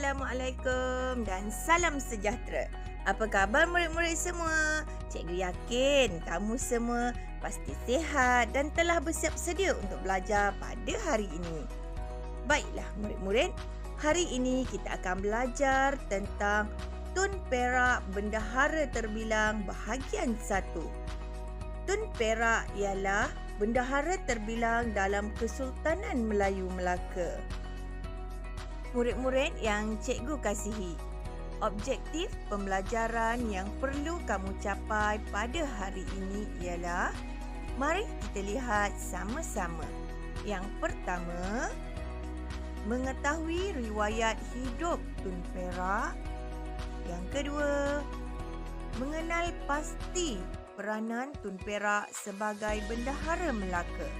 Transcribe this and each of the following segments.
Assalamualaikum dan salam sejahtera. Apa khabar murid-murid semua? Cikgu yakin kamu semua pasti sihat dan telah bersiap sedia untuk belajar pada hari ini. Baiklah murid-murid, hari ini kita akan belajar tentang Tun Perak Bendahara Terbilang bahagian 1. Tun Perak ialah bendahara terbilang dalam Kesultanan Melayu Melaka. Murid-murid yang cikgu kasihi, objektif pembelajaran yang perlu kamu capai pada hari ini ialah, mari kita lihat sama-sama. Yang pertama, mengetahui riwayat hidup Tun Perak. Yang kedua, mengenal pasti peranan Tun Perak sebagai bendahara Melaka.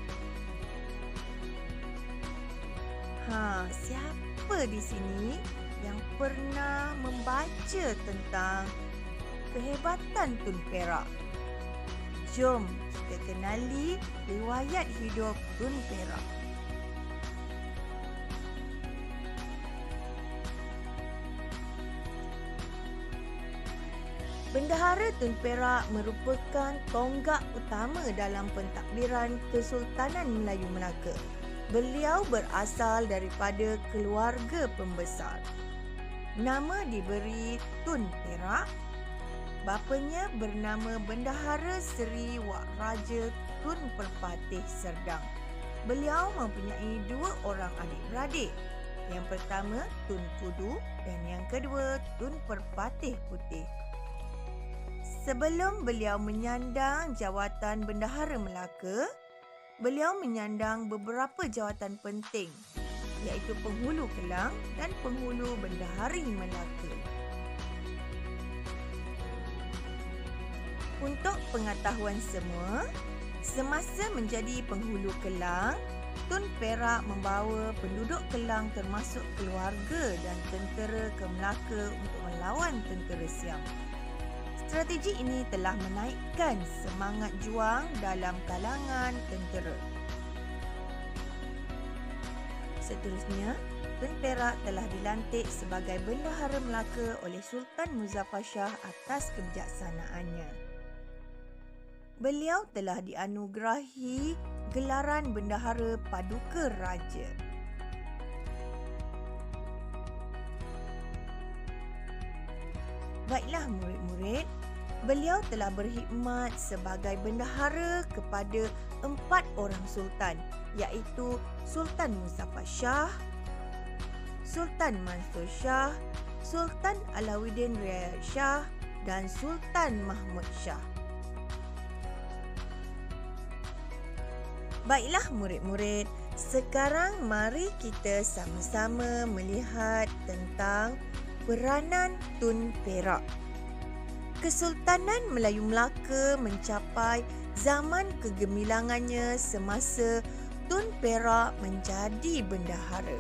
Siapa di sini yang pernah membaca tentang kehebatan Tun Perak? Jom kita kenali riwayat hidup Tun Perak. Bendahara Tun Perak merupakan tonggak utama dalam pentadbiran Kesultanan Melayu Melaka. Beliau berasal daripada keluarga pembesar. Nama diberi Tun Perak. Bapanya bernama Bendahara Seri Wak Raja Tun Perpatih Serdang. Beliau mempunyai 2 orang adik-beradik. Yang pertama Tun Kudu dan yang kedua Tun Perpatih Putih. Sebelum beliau menyandang jawatan Bendahara Melaka, beliau menyandang beberapa jawatan penting, iaitu Penghulu Kelang dan Penghulu Bendahari Melaka. Untuk pengetahuan semua, semasa menjadi Penghulu Kelang, Tun Perak membawa penduduk Kelang termasuk keluarga dan tentera ke Melaka untuk melawan tentera Siam. Strategi ini telah menaikkan semangat juang dalam kalangan tentera. Seterusnya, Tun Perak telah dilantik sebagai Bendahara Melaka oleh Sultan Muzaffar Shah atas kebijaksanaannya. Beliau telah dianugerahi gelaran Bendahara Paduka Raja. Baiklah murid-murid, beliau telah berkhidmat sebagai bendahara kepada 4 orang sultan, iaitu Sultan Muzaffar Shah, Sultan Mansur Shah, Sultan Alauddin Riayat Shah dan Sultan Mahmud Shah. Baiklah murid-murid, sekarang mari kita sama-sama melihat tentang peranan Tun Perak. Kesultanan Melayu Melaka mencapai zaman kegemilangannya semasa Tun Perak menjadi bendahara.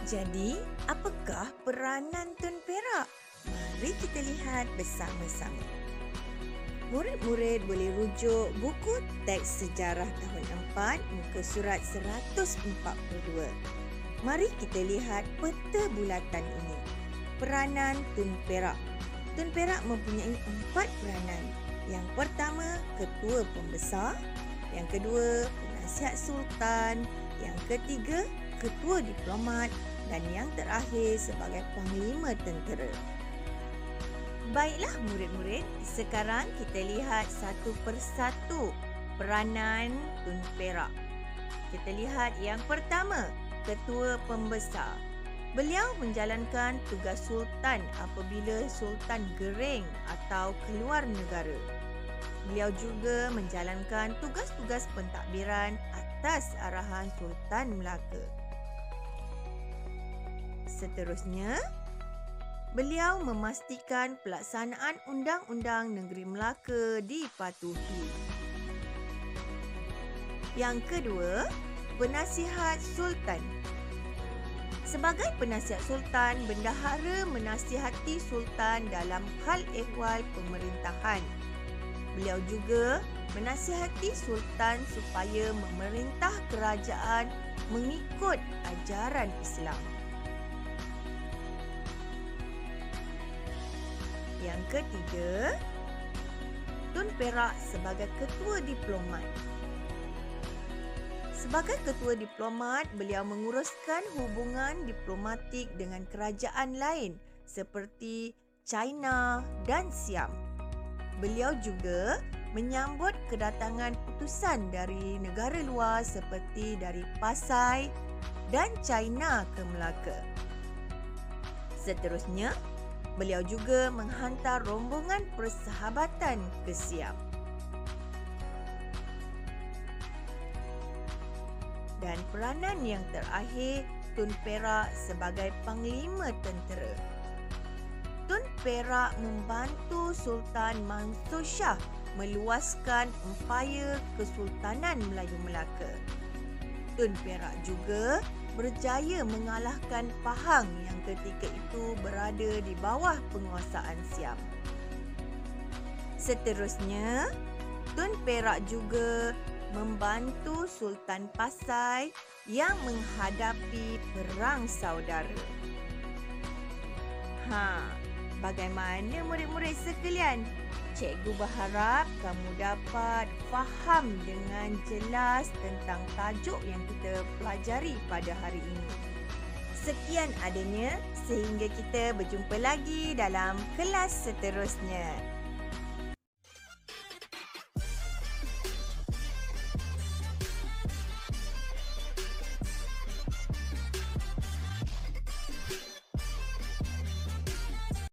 Jadi, apakah peranan Tun Perak? Mari kita lihat bersama-sama. Murid-murid boleh rujuk buku teks sejarah tahun 4, muka surat 142. Mari kita lihat peta bulatan ini. Peranan Tun Perak. Tun Perak mempunyai 4 peranan. Yang pertama, ketua pembesar. Yang kedua, penasihat sultan. Yang ketiga, ketua diplomat. Dan yang terakhir, sebagai panglima tentera. Baiklah murid-murid, sekarang kita lihat satu persatu peranan Tun Perak. Kita lihat yang pertama, ketua pembesar. Beliau menjalankan tugas sultan apabila sultan gering atau keluar negara. Beliau juga menjalankan tugas-tugas pentadbiran atas arahan Sultan Melaka. Seterusnya, beliau memastikan pelaksanaan undang-undang negeri Melaka dipatuhi. Yang kedua, penasihat sultan. Sebagai penasihat sultan, bendahara menasihati sultan dalam hal ehwal pemerintahan. Beliau juga menasihati sultan supaya memerintah kerajaan mengikut ajaran Islam. Yang ketiga, Tun Perak sebagai ketua diplomat. Sebagai ketua diplomat, beliau menguruskan hubungan diplomatik dengan kerajaan lain seperti China dan Siam. Beliau juga menyambut kedatangan utusan dari negara luar seperti dari Pasai dan China ke Melaka. Seterusnya, beliau juga menghantar rombongan persahabatan ke Siam. Dan peranan yang terakhir, Tun Perak sebagai Panglima Tentera. Tun Perak membantu Sultan Mansur Shah meluaskan empayar Kesultanan Melayu Melaka. Tun Perak juga berjaya mengalahkan Pahang yang ketika itu berada di bawah penguasaan Siam. Seterusnya, Tun Perak juga membantu Sultan Pasai yang menghadapi perang saudara. Bagaimana murid-murid sekalian? Cikgu berharap kamu dapat faham dengan jelas tentang tajuk yang kita pelajari pada hari ini. Sekian adanya, sehingga kita berjumpa lagi dalam kelas seterusnya.